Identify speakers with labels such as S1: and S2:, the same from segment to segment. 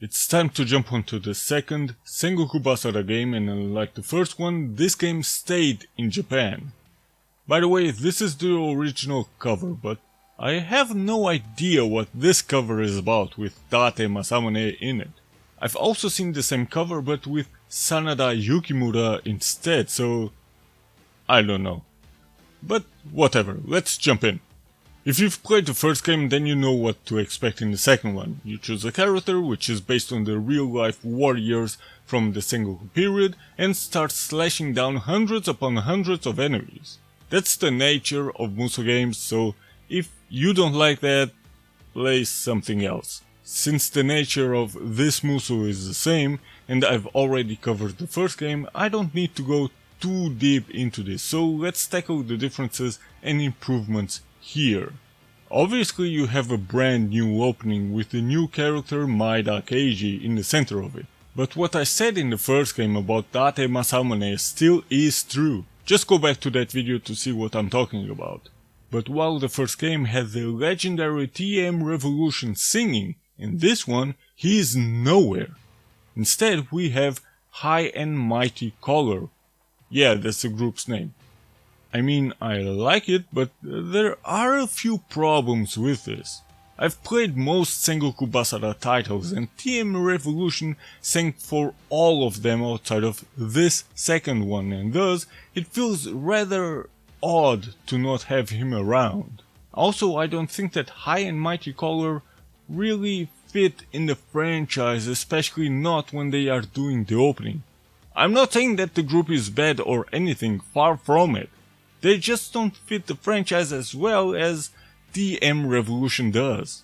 S1: It's time to jump onto the second Sengoku Basara game, and unlike the first one, this game stayed in Japan. By the way, this is the original cover, but I have no idea what this cover is about with Date Masamune in it. I've also seen the same cover but with Sanada Yukimura instead, so I don't know. But whatever, let's jump in. If you've played the first game, then you know what to expect in the second one. You choose a character which is based on the real-life warriors from the Sengoku period and start slashing down hundreds upon hundreds of enemies. That's the nature of Musou games, so if you don't like that, play something else. Since the nature of this Musou is the same, and I've already covered the first game, I don't need to go too deep into this, so let's tackle the differences and improvements here. Obviously you have a brand new opening with the new character Maeda Keiji in the center of it. But what I said in the first game about Date Masamune still is true. Just go back to that video to see what I'm talking about. But while the first game had the legendary TM Revolution singing, in this one he is nowhere. Instead we have High and Mighty Color. Yeah, that's the group's name. I mean, I like it, but there are a few problems with this. I've played most Sengoku Basara titles and TM Revolution sang for all of them outside of this second one, and thus it feels rather odd to not have him around. Also, I don't think that High and Mighty Color really fit in the franchise, especially not when they are doing the opening. I'm not saying that the group is bad or anything, far from it. They just don't fit the franchise as well as TM Revolution does.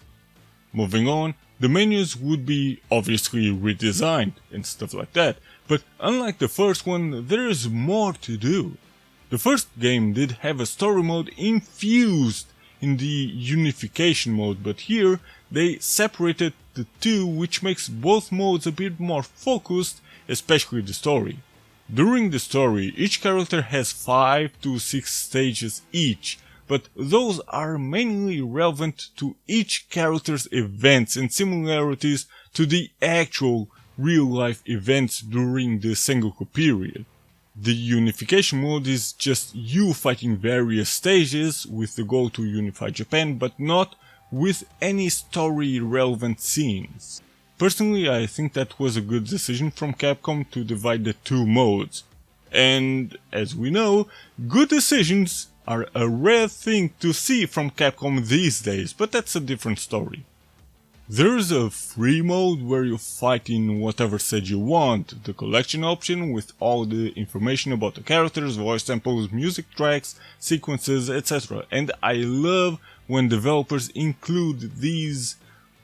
S1: Moving on, the menus would be obviously redesigned and stuff like that, but unlike the first one, there is more to do. The first game did have a story mode infused in the unification mode, but here they separated the two, which makes both modes a bit more focused, especially the story. During the story, each character has 5 to 6 stages each, but those are mainly relevant to each character's events and similarities to the actual real-life events during the Sengoku period. The unification mode is just you fighting various stages with the goal to unify Japan, but not with any story-relevant scenes. Personally, I think that was a good decision from Capcom to divide the two modes. And, as we know, good decisions are a rare thing to see from Capcom these days, but that's a different story. There's a free mode where you fight in whatever stage you want, the collection option with all the information about the characters, voice samples, music tracks, sequences, etc. And I love when developers include these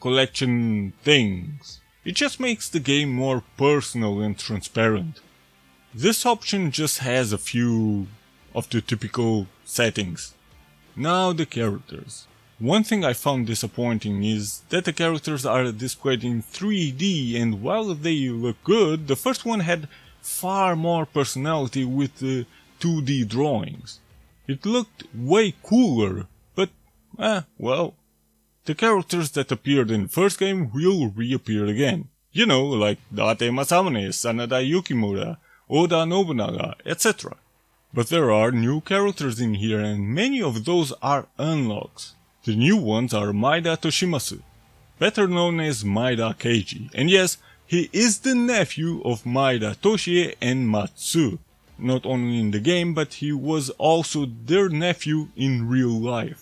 S1: collection things. It just makes the game more personal and transparent. This option just has a few of the typical settings. Now the characters. One thing I found disappointing is that the characters are displayed in 3D, and while they look good, the first one had far more personality with the 2D drawings. It looked way cooler, but well. The characters that appeared in the first game will reappear again. You know, like Date Masamune, Sanada Yukimura, Oda Nobunaga, etc. But there are new characters in here, and many of those are unlocks. The new ones are Maeda Toshimasu, better known as Maeda Keiji, and yes, he is the nephew of Maeda Toshie and Matsu. Not only in the game, but he was also their nephew in real life.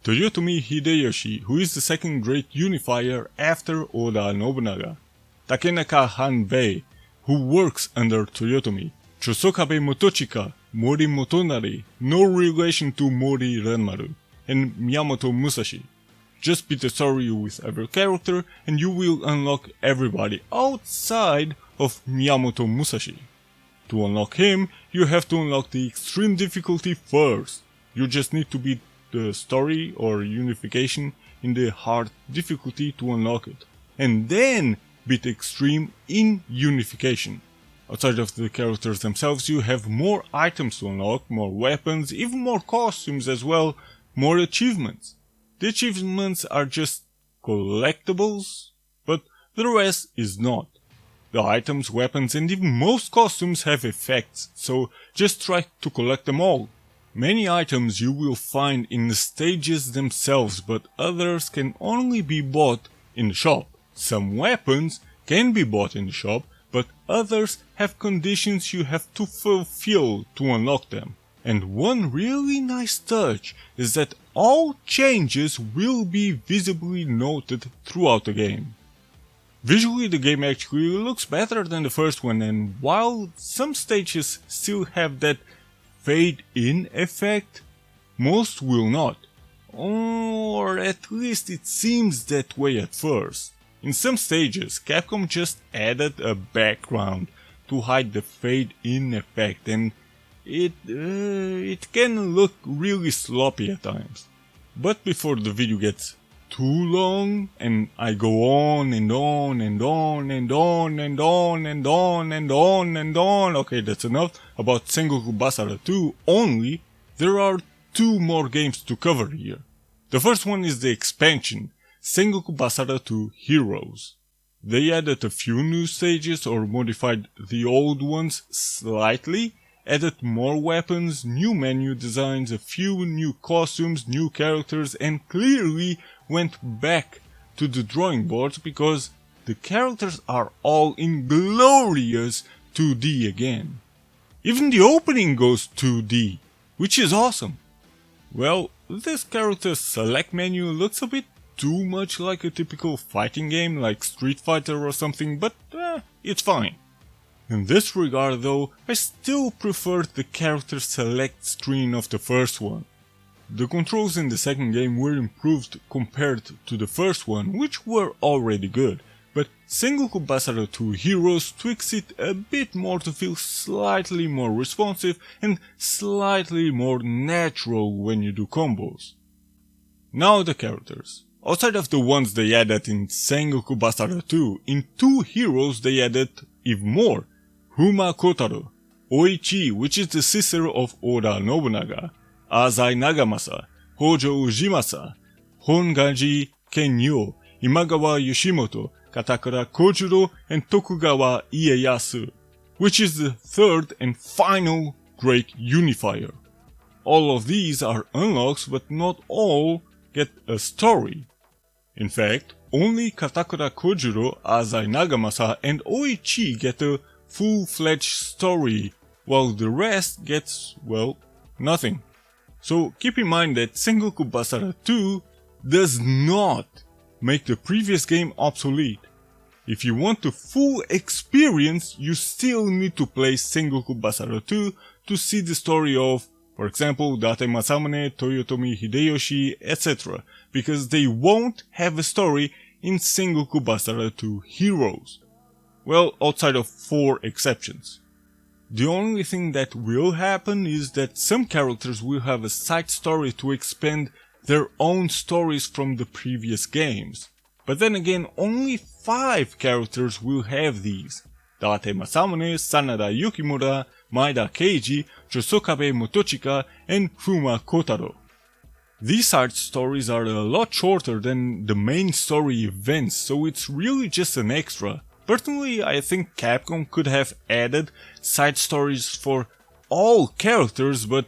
S1: Toyotomi Hideyoshi, who is the second great unifier after Oda Nobunaga. Takenaka Hanbei, who works under Toyotomi. Chosokabe Motochika, Mori Motonari, no relation to Mori Ranmaru. And Miyamoto Musashi. Just beat the story with every character and you will unlock everybody outside of Miyamoto Musashi. To unlock him, you have to unlock the extreme difficulty first. You just need to beat the story or unification in the hard difficulty to unlock it, and then beat extreme in unification. Outside of the characters themselves, you have more items to unlock, more weapons, even more costumes as well, more achievements. The achievements are just collectibles, but the rest is not. The items, weapons and even most costumes have effects, so just try to collect them all. Many items you will find in the stages themselves, but others can only be bought in the shop. Some weapons can be bought in the shop, but others have conditions you have to fulfill to unlock them. And one really nice touch is that all changes will be visibly noted throughout the game. Visually the game actually looks better than the first one, and while some stages still have that fade in effect, most will not. Or at least it seems that way at first. In some stages, Capcom just added a background to hide the fade in effect, and it can look really sloppy at times. But before the video gets too long and I go on and on and on and on and on and on and on and on, okay, that's enough about Sengoku Basara 2 only, there are two more games to cover here. The first one is the expansion, Sengoku Basara 2 Heroes. They added a few new stages or modified the old ones slightly, added more weapons, new menu designs, a few new costumes, new characters, and clearly went back to the drawing boards because the characters are all in glorious 2D again. Even the opening goes 2D, which is awesome. Well, this character's select menu looks a bit too much like a typical fighting game like Street Fighter or something, but it's fine. In this regard though, I still prefer the character select screen of the first one. The controls in the second game were improved compared to the first one, which were already good, but Sengoku Basara 2 Heroes tweaks it a bit more to feel slightly more responsive and slightly more natural when you do combos. Now the characters. Outside of the ones they added in Sengoku Basara 2, in 2 Heroes they added even more. Huma Kotaro, Oichi, which is the sister of Oda Nobunaga, Azai Nagamasa, Hojo Ujimasa, Honganji Kenyo, Imagawa Yoshimoto, Katakura Kojuro, and Tokugawa Ieyasu, which is the third and final great unifier. All of these are unlocks, but not all get a story. In fact, only Katakura Kojuro, Azai Nagamasa, and Oichi get a full-fledged story, while the rest gets, well, nothing. So keep in mind that Sengoku Basara 2 does not make the previous game obsolete. If you want the full experience, you still need to play Sengoku Basara 2 to see the story of, for example, Date Masamune, Toyotomi Hideyoshi, etc., because they won't have a story in Sengoku Basara 2 Heroes. Well, outside of 4 exceptions. The only thing that will happen is that some characters will have a side story to expand their own stories from the previous games. But then again, only 5 characters will have these. Date Masamune, Sanada Yukimura, Maeda Keiji, Chosokabe Motochika, and Fuma Kotaro. These side stories are a lot shorter than the main story events, so it's really just an extra. Personally, I think Capcom could have added side stories for all characters, but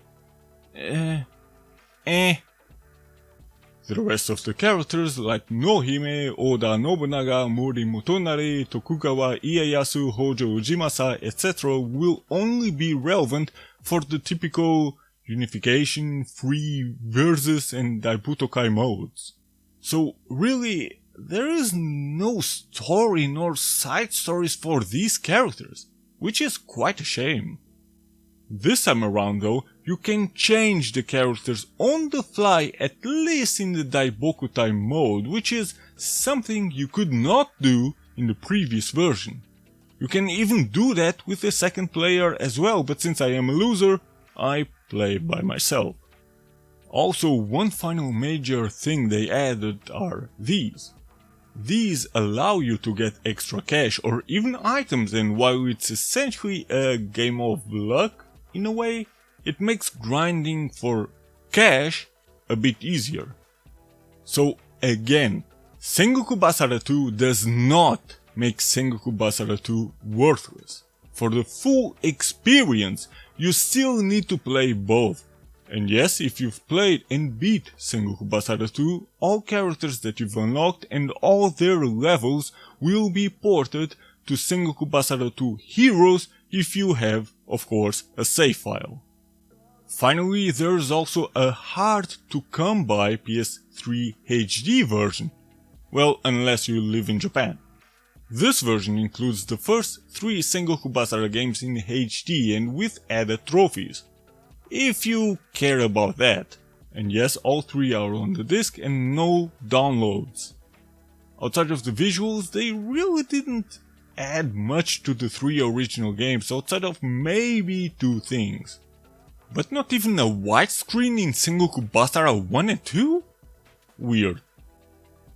S1: The rest of the characters like Nohime, Oda Nobunaga, Mori Motonari, Tokugawa Ieyasu, Hojo Ujimasa, etc. will only be relevant for the typical unification, free, versus and Daibutokai modes. So really, there is no story nor side stories for these characters, which is quite a shame. This time around though, you can change the characters on the fly, at least in the Daibokutai mode, which is something you could not do in the previous version. You can even do that with the second player as well, but since I am a loser, I play by myself. Also, one final major thing they added are these. These allow you to get extra cash or even items, and while it's essentially a game of luck in a way, it makes grinding for cash a bit easier. So again, Sengoku Basara 2 does not makes Sengoku Basara 2 worthless. For the full experience, you still need to play both. And yes, if you've played and beat Sengoku Basara 2, all characters that you've unlocked and all their levels will be ported to Sengoku Basara 2 Heroes if you have, of course, a save file. Finally, there's also a hard-to-come-by PS3 HD version. Well, unless you live in Japan. This version includes the first 3 Sengoku Basara games in HD and with added trophies. If you care about that. And yes, all 3 are on the disc and no downloads. Outside of the visuals, they really didn't add much to the 3 original games outside of maybe 2 things. But not even a widescreen in Sengoku Basara 1 and 2? Weird.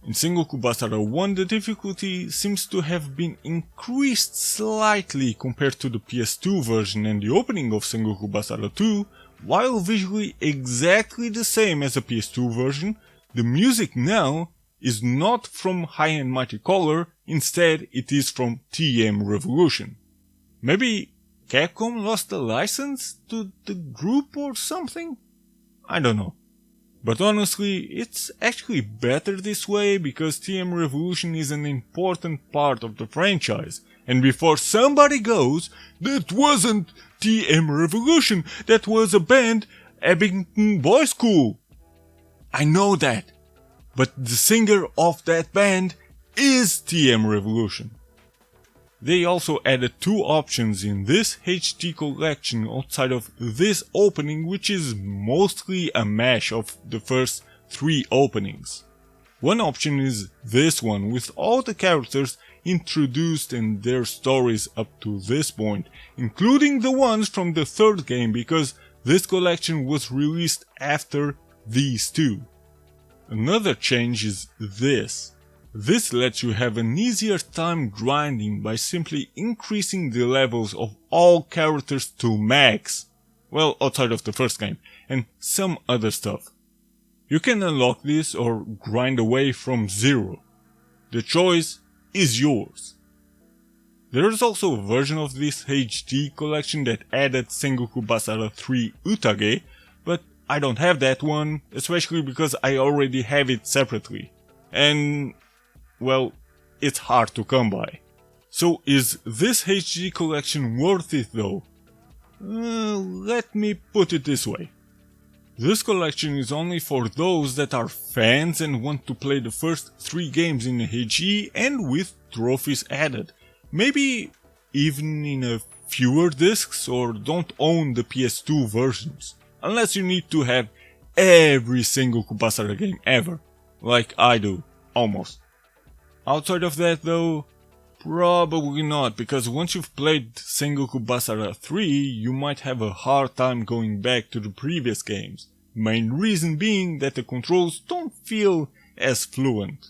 S1: In Sengoku Basara 1, the difficulty seems to have been increased slightly compared to the PS2 version and the opening of Sengoku Basara 2, while visually exactly the same as the PS2 version. The music now is not from High and Mighty Color, instead it is from TM Revolution. Maybe Capcom lost the license to the group or something? I don't know. But honestly, it's actually better this way because TM Revolution is an important part of the franchise. And before somebody goes, that wasn't TM Revolution, that was a band, Abington Boys School. I know that, but the singer of that band is TM Revolution. They also added 2 options in this HD collection outside of this opening, which is mostly a mash of the first 3 openings. One option is this one, with all the characters introduced and their stories up to this point, including the ones from the 3rd game because this collection was released after these 2. Another change is this. This lets you have an easier time grinding by simply increasing the levels of all characters to max. Well, outside of the first game, and some other stuff. You can unlock this or grind away from 0. The choice is yours. There is also a version of this HD collection that added Sengoku Basara 3 Utage, but I don't have that one, especially because I already have it separately. And well, it's hard to come by. So is this HD collection worth it though? Let me put it this way. This collection is only for those that are fans and want to play the first 3 games in HD and with trophies added. Maybe even in a fewer discs or don't own the PS2 versions. Unless you need to have every Sengoku Basara game ever. Like I do, almost. Outside of that though, probably not, because once you've played Sengoku Basara 3, you might have a hard time going back to the previous games. Main reason being that the controls don't feel as fluent.